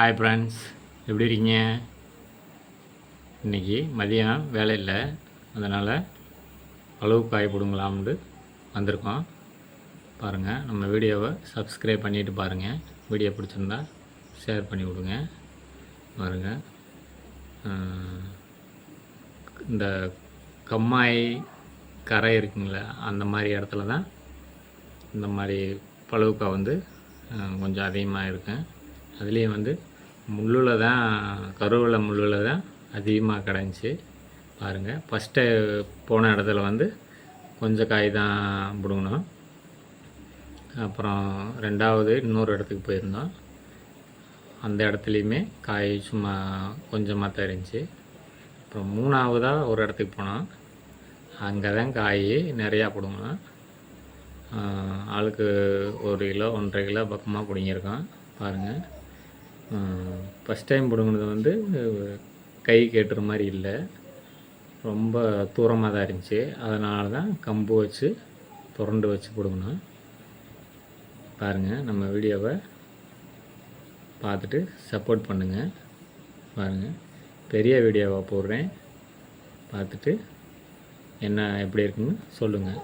Hi friends, எப்படி இருக்கீங்க? இன்றைக்கி மதியம் வேலை இல்லை, அதனால் அளவு காய் பிடுங்கலாம்னு வந்திருக்கோம். பாருங்கள், நம்ம வீடியோவை சப்ஸ்கிரைப் பண்ணிவிட்டு பாருங்கள். வீடியோ பிடிச்சிருந்தா ஷேர் பண்ணி விடுங்க. பாருங்கள், இந்த கம்மாய் கரை இருக்குங்களே, அந்த மாதிரி இடத்துல தான் இந்த மாதிரி பழுவுக்காய் வந்து கொஞ்சம் அதிகமாக இருக்கும். அதுலேயும் முள்ளில் தான், கருவேல முள்ளில் தான் அதிகமாக கிடந்துச்சு. பாருங்கள், ஃபஸ்ட்டு போன இடத்துல கொஞ்சம் காய் தான் பிடுங்கணும். அப்புறம் ரெண்டாவது இன்னொரு இடத்துக்கு போயிருந்தோம். அந்த இடத்துலையுமே காய் சும்மா கொஞ்சமாக தான் இருந்துச்சு. அப்புறம் மூணாவதாக ஒரு இடத்துக்கு போனோம். அங்கே தான் காய் நிறையா பிடுங்கணும். ஆளுக்கு 1 கிலோ 1.5 கிலோ பக்கமாக பிடுங்கியிருக்கோம். பாருங்கள், ஃபஸ்ட் டைம் பிடுங்கினது கை கேட்டுற மாதிரி இல்லை, ரொம்ப தூரமாக தான் இருந்துச்சு. அதனால தான் கம்பு வச்சு புரண்டு வச்சு பிடுங்கணும். பாருங்கள், நம்ம வீடியோவை பார்த்துட்டு சப்போர்ட் பண்ணுங்கள். பாருங்கள், பெரிய வீடியோவாக போடுறேன், பார்த்துட்டு என்ன எப்படி இருக்குன்னு சொல்லுங்கள்.